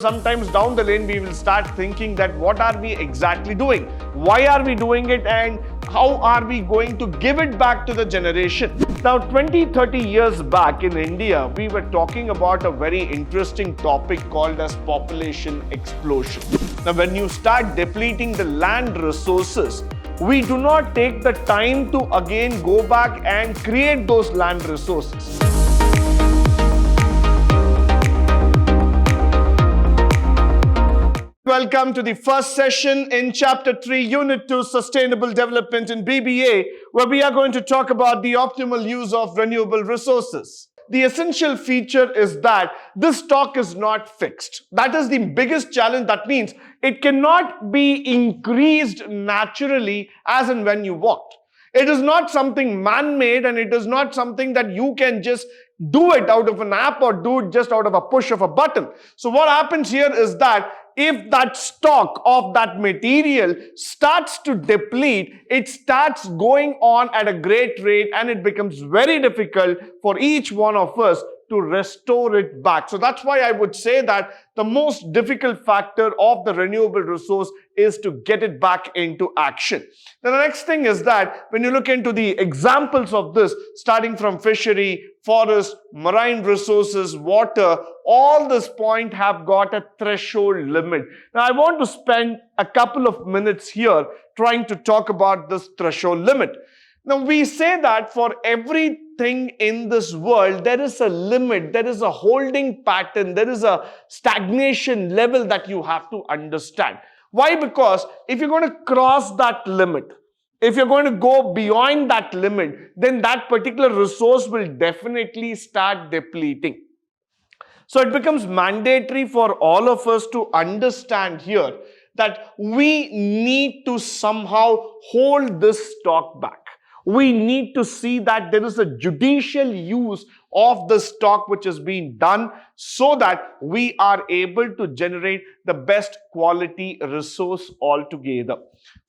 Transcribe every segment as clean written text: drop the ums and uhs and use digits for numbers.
Sometimes down the lane we will start thinking that what are we exactly doing, why are we doing it, and how are we going to give it back to the generation. Now 20-30 years back in India, we were talking about a very interesting topic called as population explosion. Now when you start depleting the land resources, we do not take the time to again go back and create those land resources. Welcome to the first session in Chapter 3, Unit 2, Sustainable Development in B.B.A, where we are going to talk about the optimal use of renewable resources. The essential feature is that this stock is not fixed. That is the biggest challenge. That means it cannot be increased naturally as and when you want. It is not something man-made, and it is not something that you can just do it out of an app or do it just out of a push of a button. So what happens here is that if that stock of that material starts to deplete, it starts going on at a great rate, and it becomes very difficult for each one of us to restore it back. So that's why I would say that the most difficult factor of the renewable resource is to get it back into action. Now, the next thing is that when you look into the examples of this, starting from fishery, forest, marine resources, water, all this point have got a threshold limit. Now, I want to spend a couple of minutes here trying to talk about this threshold limit. Now, we say that for everything in this world, there is a limit, there is a holding pattern, there is a stagnation level that you have to understand. Why? Because if you're going to cross that limit, if you're going to go beyond that limit, then that particular resource will definitely start depleting. So it becomes mandatory for all of us to understand here that we need to somehow hold this stock back. We need to see that there is a judicial use of the stock which is being done so that we are able to generate the best quality resource altogether.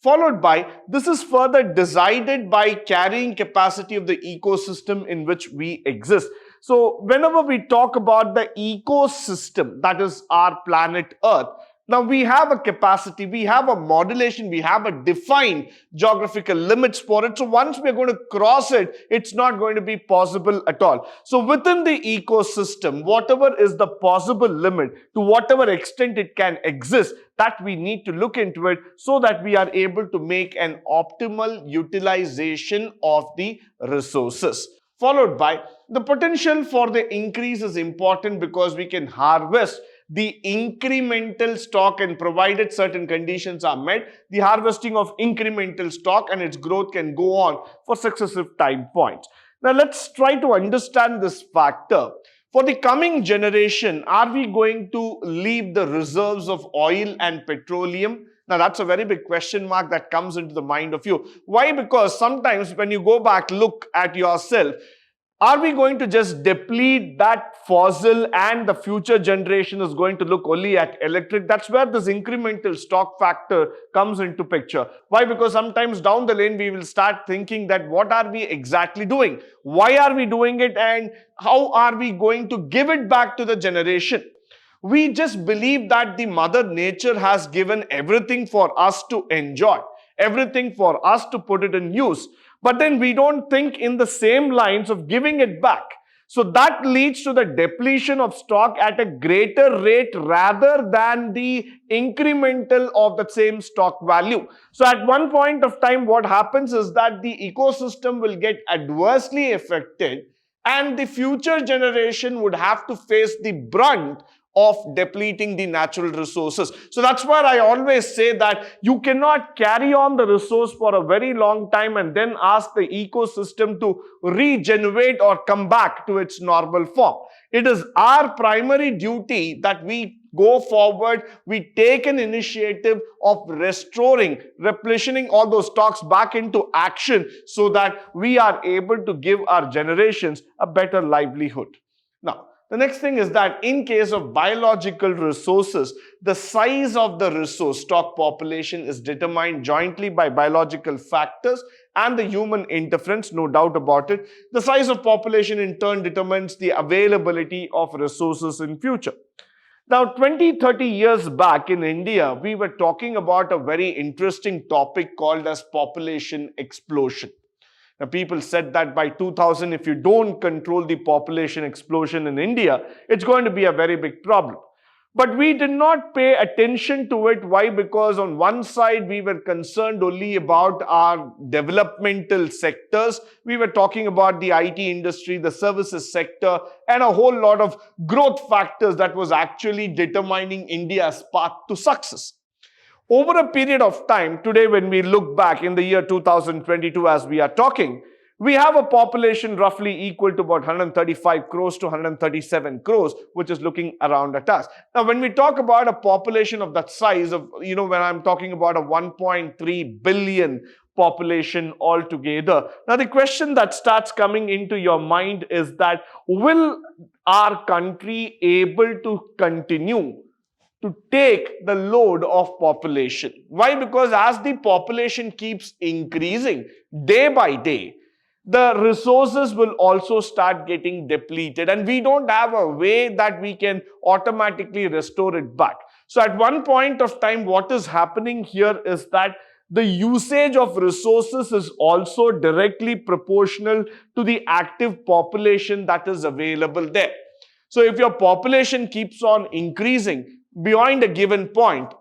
Followed by, this is further decided by carrying capacity of the ecosystem in which we exist. So whenever we talk about the ecosystem, that is our planet Earth, now we have a capacity, we have a modulation, we have a defined geographical limits for it. So once we're going to cross it, it's not going to be possible at all. So within the ecosystem, whatever is the possible limit, to whatever extent it can exist, that we need to look into it so that we are able to make an optimal utilization of the resources. Followed by, the potential for the increase is important because we can harvest the incremental stock, and provided certain conditions are met, the harvesting of incremental stock and its growth can go on for successive time points. Now let's try to understand this factor. For the coming generation, are we going to leave the reserves of oil and petroleum? Now that's a very big question mark that comes into the mind of you. Why? Because sometimes when you go back, look at yourself, are we going to just deplete that fossil and the future generation is going to look only at electric? That's where this incremental stock factor comes into picture. Why? Because sometimes down the lane we will start thinking that what are we exactly doing? Why are we doing it? And how are we going to give it back to the generation? We just believe that the Mother Nature has given everything for us to enjoy, everything for us to put it in use. But then we don't think in the same lines of giving it back. So that leads to the depletion of stock at a greater rate rather than the incremental of the same stock value. So at one point of time, what happens is that the ecosystem will get adversely affected, and the future generation would have to face the brunt of depleting the natural resources. So that's why I always say that you cannot carry on the resource for a very long time and then ask the ecosystem to regenerate or come back to its normal form. It is our primary duty that we go forward, we take an initiative of restoring, replenishing all those stocks back into action so that we are able to give our generations a better livelihood. Now, the next thing is that in case of biological resources, the size of the resource stock population is determined jointly by biological factors and the human interference, no doubt about it. The size of population in turn determines the availability of resources in future. Now, 20, 30 years back in India, we were talking about a very interesting topic called as population explosion. Now, people said that by 2000, if you don't control the population explosion in India, it's going to be a very big problem. But we did not pay attention to it. Why? Because on one side, we were concerned only about our developmental sectors. We were talking about the IT industry, the services sector, and a whole lot of growth factors that was actually determining India's path to success. Over a period of time, today when we look back in the year 2022 as we are talking, we have a population roughly equal to about 135 crores to 137 crores, which is looking around at us. Now, when we talk about a population of that size of, when I'm talking about a 1.3 billion population altogether, now the question that starts coming into your mind is that, will our country able to continue to take the load of population? Why? Because as the population keeps increasing day by day, the resources will also start getting depleted, and we don't have a way that we can automatically restore it back. So at one point of time, what is happening here is that the usage of resources is also directly proportional to the active population that is available there. So if your population keeps on increasing beyond a given point,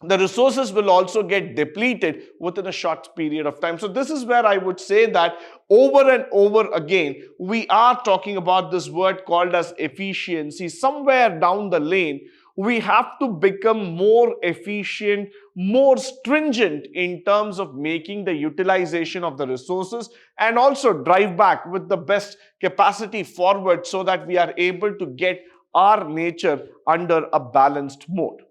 the resources will also get depleted within a short period of time. So this is where I would say that over and over again, we are talking about this word called as efficiency. Somewhere down the lane, we have to become more efficient, more stringent in terms of making the utilization of the resources, and also drive back with the best capacity forward so that we are able to get our nature under a balanced mode.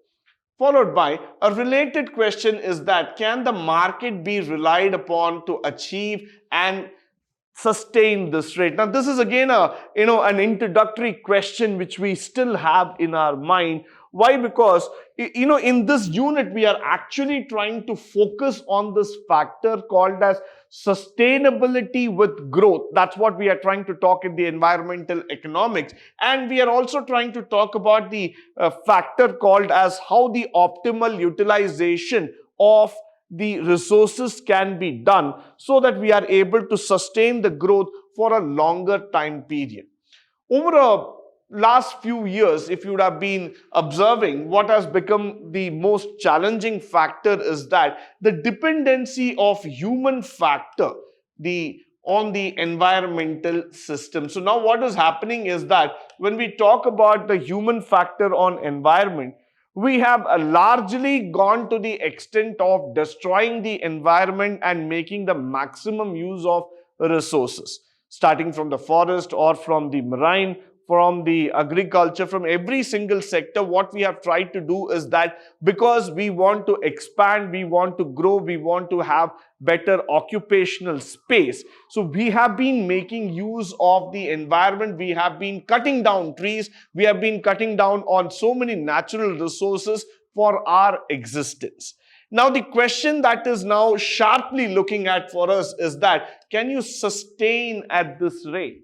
Followed by a related question is that, can the market be relied upon to achieve and sustain this rate? Now, this is again an introductory question which we still have in our mind. Why? Because in this unit we are actually trying to focus on this factor called as sustainability with growth. That's what we are trying to talk in the environmental economics, and we are also trying to talk about the factor called as how the optimal utilization of the resources can be done so that we are able to sustain the growth for a longer time period. Over a last few years, if you would have been observing, what has become the most challenging factor is that the dependency of human factor on the environmental system. So now what is happening is that when we talk about the human factor on environment, we have largely gone to the extent of destroying the environment and making the maximum use of resources, starting from the forest or from the marine, from the agriculture, from every single sector. What we have tried to do is that because we want to expand, we want to grow, we want to have better occupational space, so we have been making use of the environment. We have been cutting down trees, we have been cutting down on so many natural resources for our existence. Now, the question that is now sharply looking at for us is that, can you sustain at this rate?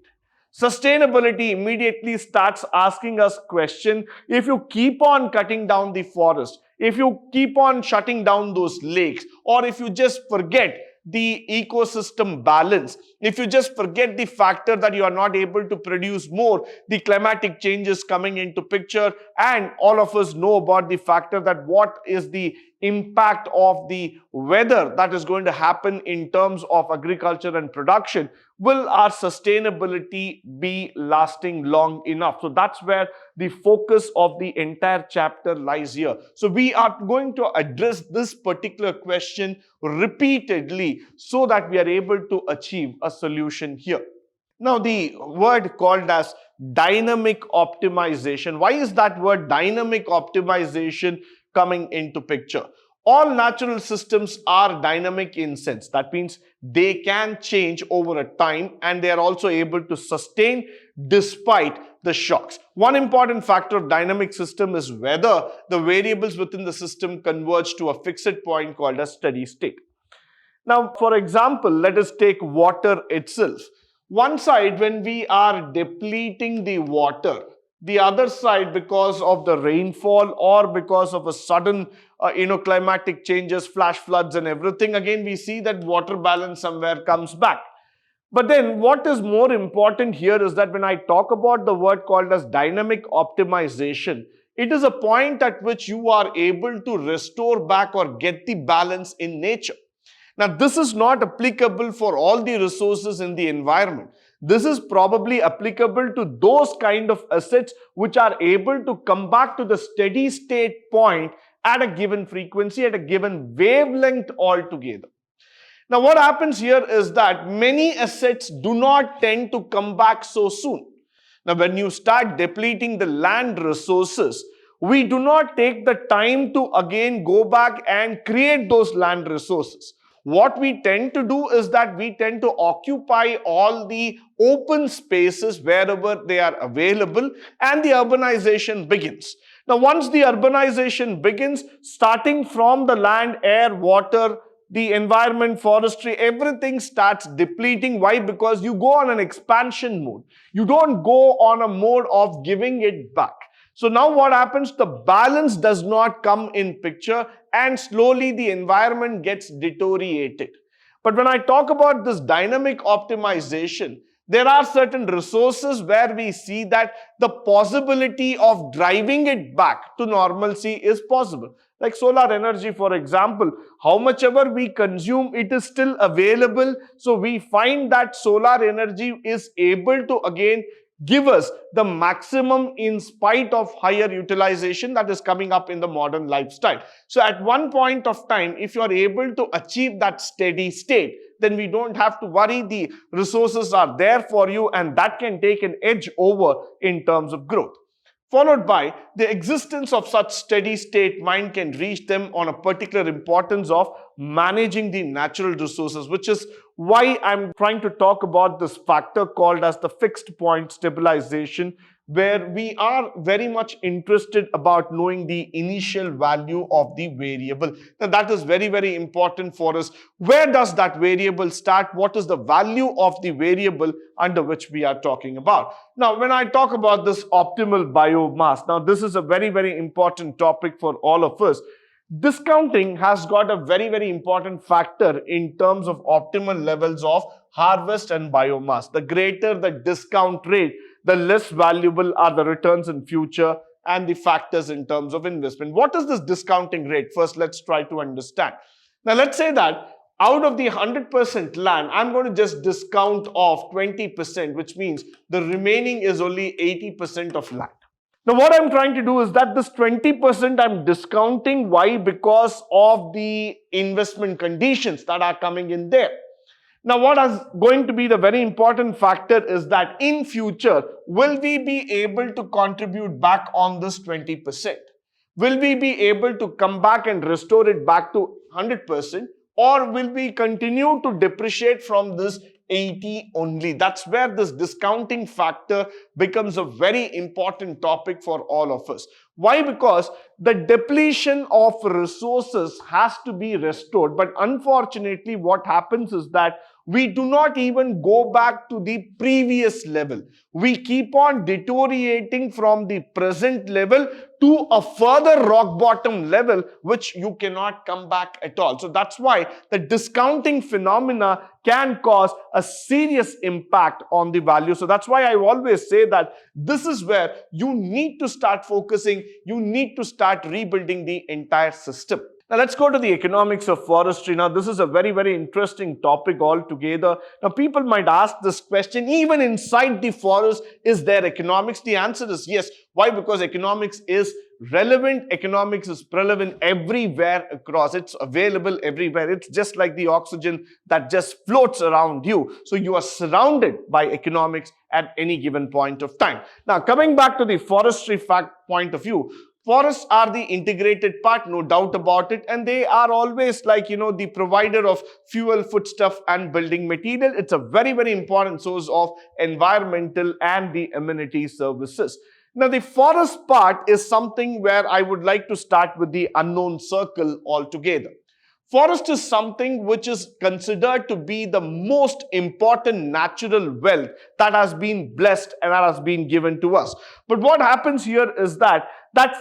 Sustainability immediately starts asking us question: if you keep on cutting down the forest, if you keep on shutting down those lakes, or if you just forget the ecosystem balance, if you just forget the factor that you are not able to produce more, the climatic changes coming into picture, and all of us know about the factor that what is the impact of the weather that is going to happen in terms of agriculture and production, will our sustainability be lasting long enough? So that's where the focus of the entire chapter lies here. So we are going to address this particular question repeatedly so that we are able to achieve a solution here. Now, the word called as dynamic optimization. Why is that word dynamic optimization coming into picture? All natural systems are dynamic in sense. That means they can change over a time, and they are also able to sustain despite the shocks. One important factor of dynamic system is whether the variables within the system converge to a fixed point called a steady state. Now, for example, let us take water itself. One side, when we are depleting the water, The other side, because of the rainfall or because of a sudden climatic changes, flash floods and everything, again we see that water balance somewhere comes back. But then what is more important here is that when I talk about the word called as dynamic optimization, it is a point at which you are able to restore back or get the balance in nature. Now, this is not applicable for all the resources in the environment. This is probably applicable to those kind of assets which are able to come back to the steady state point at a given frequency, at a given wavelength altogether. Now, what happens here is that many assets do not tend to come back so soon. Now, when you start depleting the land resources, we do not take the time to again go back and create those land resources. What we tend to do is that we tend to occupy all the open spaces wherever they are available, and the urbanization begins. Now, once the urbanization begins, starting from the land, air, water, the environment, forestry, everything starts depleting. Why? Because you go on an expansion mode. You don't go on a mode of giving it back. So now what happens? The balance does not come in picture, and slowly the environment gets deteriorated. But when I talk about this dynamic optimization, there are certain resources where we see that the possibility of driving it back to normalcy is possible. Like solar energy, for example, how much ever we consume, it is still available. So we find that solar energy is able to again give us the maximum in spite of higher utilization that is coming up in the modern lifestyle. So at one point of time, if you are able to achieve that steady state, then we don't have to worry. The resources are there for you, and that can take an edge over in terms of growth. Followed by the existence of such steady state mind can reach them on a particular importance of managing the natural resources, which is why I'm trying to talk about this factor called as the fixed point stabilization, where we are very much interested about knowing the initial value of the variable. Now that is very, very important for us. Where does that variable start? What is the value of the variable under which we are talking about? Now, when I talk about this optimal biomass, now this is a very, very important topic for all of us. Discounting has got a very, very important factor in terms of optimal levels of harvest and biomass. The greater the discount rate, the less valuable are the returns in future and the factors in terms of investment. What is this discounting rate? First, let's try to understand. Now, let's say that out of the 100% land, I'm going to just discount off 20%, which means the remaining is only 80% of land. Now, what I'm trying to do is that this 20% I'm discounting. Why? Because of the investment conditions that are coming in there. Now, what is going to be the very important factor is that in future, will we be able to contribute back on this 20%? Will we be able to come back and restore it back to 100%? Or will we continue to depreciate from this 80 only? That's where this discounting factor becomes a very important topic for all of us. Why? Because the depletion of resources has to be restored. But unfortunately, what happens is that we do not even go back to the previous level. We keep on deteriorating from the present level to a further rock bottom level, which you cannot come back at all. So that's why the discounting phenomena can cause a serious impact on the value. So that's why I always say that this is where you need to start focusing. You need to start rebuilding the entire system. Now, let's go to the economics of forestry. Now, this is a very, very interesting topic altogether. Now, people might ask this question, even inside the forest, is there economics? The answer is yes. Why? Because economics is relevant. Economics is prevalent everywhere across. It's available everywhere. It's just like the oxygen that just floats around you. So you are surrounded by economics at any given point of time. Now, coming back to the forestry fact point of view, forests are the integrated part, no doubt about it, and they are always like, the provider of fuel, foodstuff and building material. It's a very, very important source of environmental and the amenity services. Now, the forest part is something where I would like to start with the unknown circle altogether. Forest is something which is considered to be the most important natural wealth that has been blessed and that has been given to us. But what happens here is that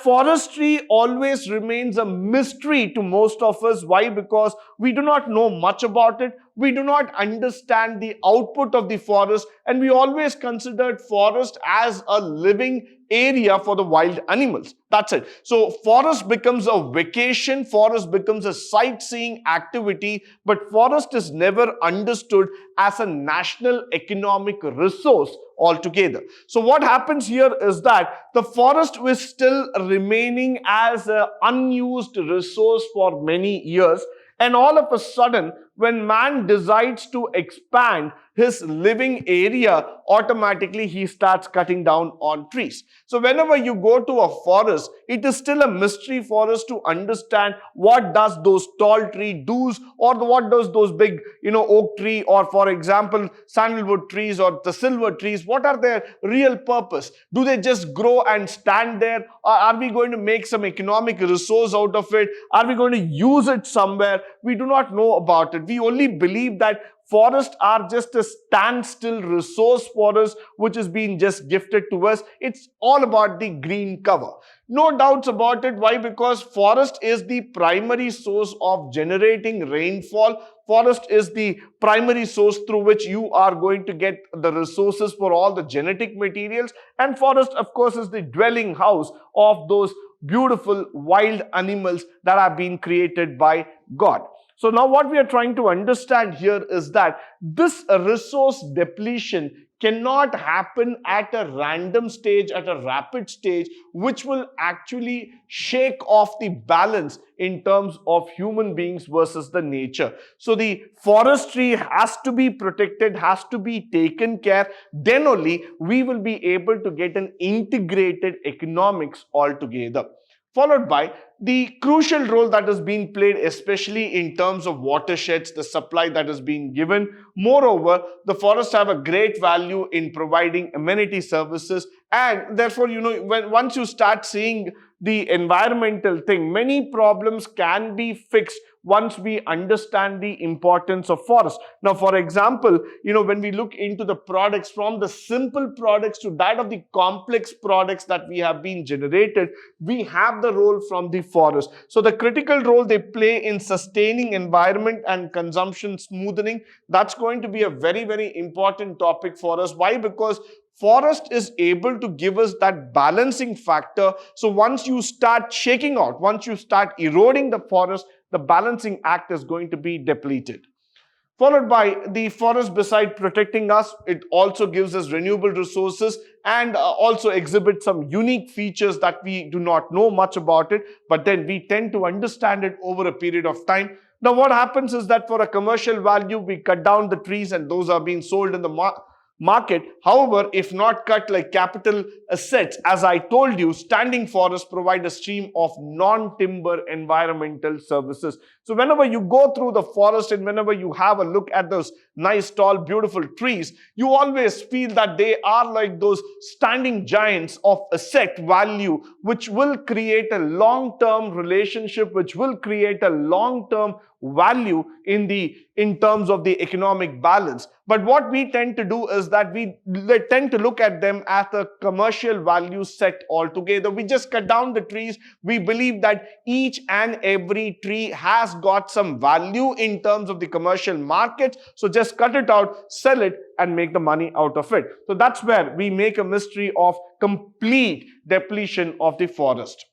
forestry always remains a mystery to most of us. Why? Because we do not know much about it. We do not understand the output of the forest, and we always considered forest as a living area for the wild animals. That's it. So forest becomes a vacation, forest becomes a sightseeing activity, but forest is never understood as a national economic resource altogether. So what happens here is that the forest is still remaining as an unused resource for many years, and all of a sudden, when man decides to expand his living area, automatically he starts cutting down on trees. So whenever you go to a forest, it is still a mystery for us to understand what does those tall tree do's, or what does those big, oak tree, or for example, sandalwood trees or the silver trees, what are their real purpose? Do they just grow and stand there? Or are we going to make some economic resource out of it? Are we going to use it somewhere? We do not know about it. We only believe that forests are just a standstill resource for us, which is being just gifted to us. It's all about the green cover. No doubts about it. Why? Because forest is the primary source of generating rainfall. Forest is the primary source through which you are going to get the resources for all the genetic materials. And forest, of course, is the dwelling house of those beautiful wild animals that have been created by God. So now what we are trying to understand here is that this resource depletion cannot happen at a random stage, at a rapid stage, which will actually shake off the balance in terms of human beings versus the nature. So the forestry has to be protected, has to be taken care. Then only we will be able to get an integrated economics altogether. Followed by the crucial role that is being played, especially in terms of watersheds, the supply that is being given. Moreover, the forests have a great value in providing amenity services, and therefore, once you start seeing the environmental thing, many problems can be fixed once we understand the importance of forest. Now, for example, when we look into the products, from the simple products to that of the complex products that we have been generated, we have the role from the forest. So the critical role they play in sustaining environment and consumption smoothing, that's going to be a very, very important topic for us. Why? Because forest is able to give us that balancing factor. So once you start shaking out, once you start eroding the forest, the balancing act is going to be depleted. Followed by the forest, beside protecting us, it also gives us renewable resources and also exhibits some unique features that we do not know much about it, but then we tend to understand it over a period of time. Now what happens is that for a commercial value, we cut down the trees and those are being sold in the market. However, if not cut like capital assets, as I told you, standing forests provide a stream of non-timber environmental services. So whenever you go through the forest and whenever you have a look at those nice, tall, beautiful trees, you always feel that they are like those standing giants of asset value, which will create a long-term relationship, which will create a long-term value in terms of the economic balance. But what we tend to do is that we tend to look at them as a commercial value set altogether. We just cut down the trees. We believe that each and every tree has got some value in terms of the commercial market. So just cut it out, sell it, and make the money out of it. So that's where we make a mystery of complete depletion of the forest.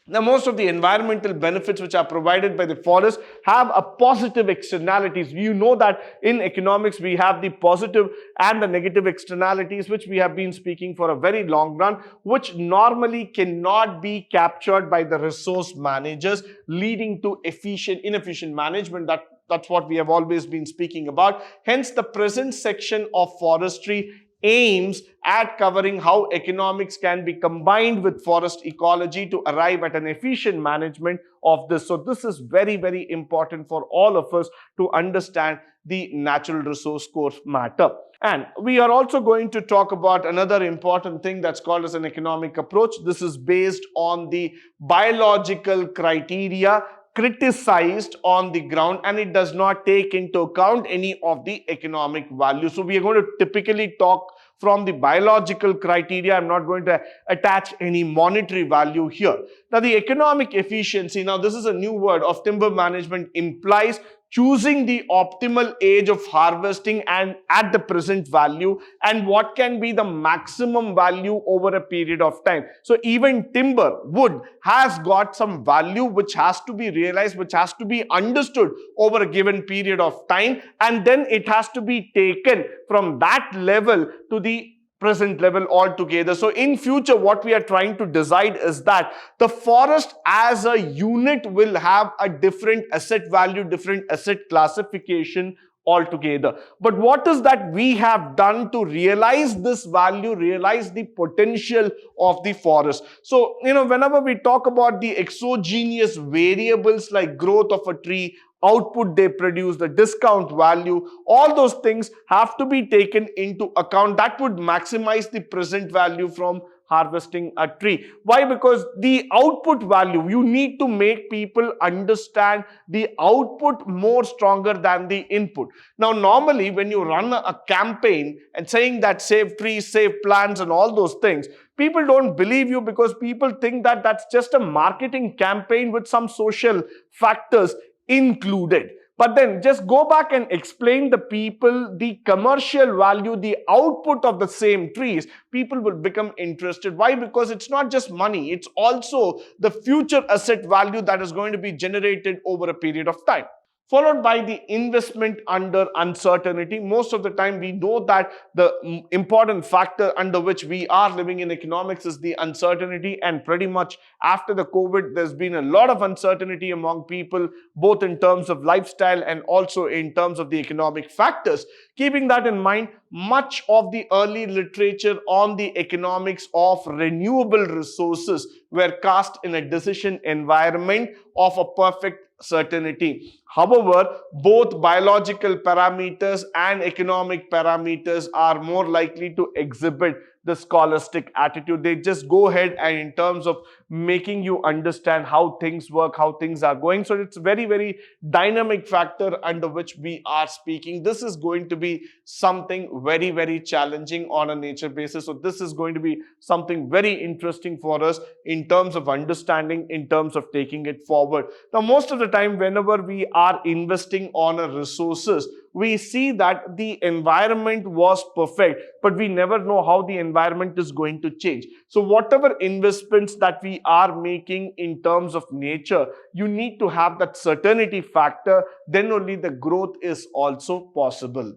Now, most of the environmental benefits which are provided by the forest have a positive externalities. You know that in economics, we have the positive and the negative externalities, which we have been speaking for a very long run, which normally cannot be captured by the resource managers, leading to inefficient management. That's what we have always been speaking about. Hence, the present section of forestry aims at covering how economics can be combined with forest ecology to arrive at an efficient management of this. So this is very, very important for all of us to understand the natural resource core matter. And we are also going to talk about another important thing that's called as an economic approach. This is based on the biological criteria criticized on the ground, and it does not take into account any of the economic value. So we are going to typically talk from the biological criteria. I'm not going to attach any monetary value here. Now, the economic efficiency, now this is a new word, of timber management implies choosing the optimal age of harvesting and at the present value, and what can be the maximum value over a period of time. So even timber, wood, has got some value which has to be realized, which has to be understood over a given period of time, and then it has to be taken from that level to the present level altogether. So in future, what we are trying to decide is that the forest as a unit will have a different asset value, different asset classification altogether. But what is that we have done to realize this value, realize the potential of the forest? So, whenever we talk about the exogenous variables like growth of a tree, output they produce, the discount value, all those things have to be taken into account. That would maximize the present value from harvesting a tree. Why? Because the output value, you need to make people understand the output more stronger than the input. Now, normally when you run a campaign and saying that save trees, save plants and all those things, people don't believe you, because people think that that's just a marketing campaign with some social factors included. But then just go back and explain the people the commercial value, the output of the same trees. People will become interested. Why? Because it's not just money. It's also the future asset value that is going to be generated over a period of time. Followed by the investment under uncertainty. Most of the time we know that the important factor under which we are living in economics is the uncertainty, and pretty much after the COVID there's been a lot of uncertainty among people, both in terms of lifestyle and also in terms of the economic factors. Keeping that in mind, much of the early literature on the economics of renewable resources were cast in a decision environment of a perfect certainty. However, both biological parameters and economic parameters are more likely to exhibit the scholastic attitude. They just go ahead and in terms of making you understand how things work, how things are going. So it's very, very dynamic factor under which we are speaking. This is going to be something very, very challenging on a nature basis. So this is going to be something very interesting for us in terms of understanding, in terms of taking it forward. Now, most of the time, whenever we are investing on a resources, we see that the environment was perfect, but we never know how the environment is going to change. So whatever investments that we are making in terms of nature, you need to have that certainty factor, then only the growth is also possible.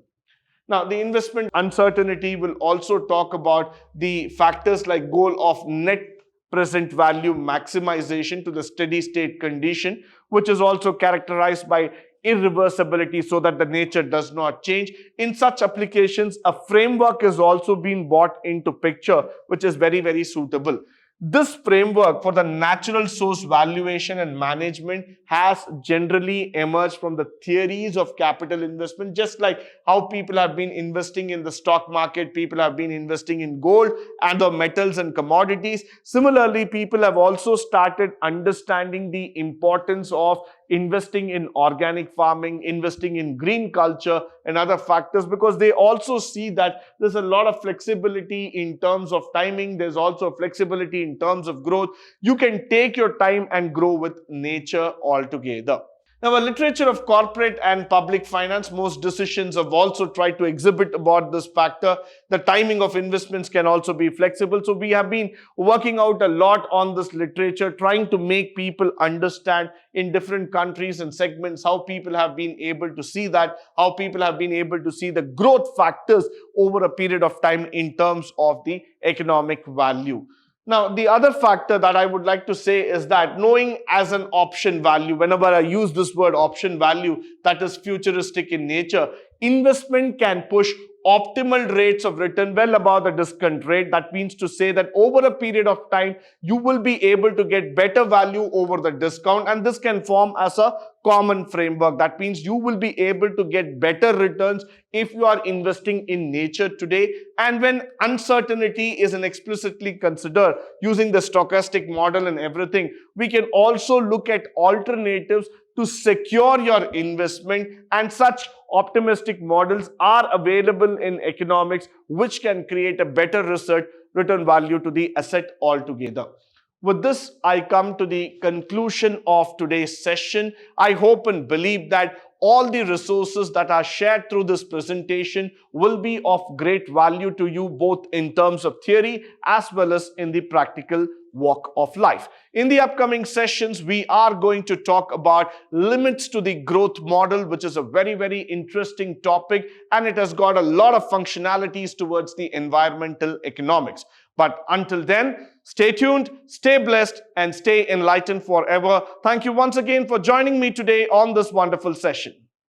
Now, the investment uncertainty will also talk about the factors like goal of net present value maximization to the steady state condition, which is also characterized by irreversibility, so that the nature does not change. In such applications, a framework is also being brought into picture, which is very, very suitable. This framework for the natural source valuation and management has generally emerged from the theories of capital investment, just like how people have been investing in the stock market, people have been investing in gold and the metals and commodities. Similarly, people have also started understanding the importance of investing in organic farming, investing in green culture and other factors, because they also see that there's a lot of flexibility in terms of timing. There's also flexibility in terms of growth. You can take your time and grow with nature altogether. Now, a literature of corporate and public finance, most decisions have also tried to exhibit about this factor. The timing of investments can also be flexible. So we have been working out a lot on this literature, trying to make people understand in different countries and segments how people have been able to see that, how people have been able to see the growth factors over a period of time in terms of the economic value. Now, the other factor that I would like to say is that knowing as an option value, whenever I use this word option value, that is futuristic in nature, investment can push optimal rates of return well above the discount rate. That means to say that over a period of time, you will be able to get better value over the discount, and this can form as a common framework. That means you will be able to get better returns if you are investing in nature today. And when uncertainty is explicitly considered using the stochastic model and everything, we can also look at alternatives to secure your investment, and such optimistic models are available in economics, which can create a better return value to the asset altogether. With this, I come to the conclusion of today's session. I hope and believe that all the resources that are shared through this presentation will be of great value to you, both in terms of theory as well as in the practical walk of life. In the upcoming sessions, we are going to talk about limits to the growth model, which is a very, very interesting topic, and it has got a lot of functionalities towards the environmental economics. But until then, stay tuned, stay blessed, and stay enlightened forever. Thank you once again for joining me today on this wonderful session.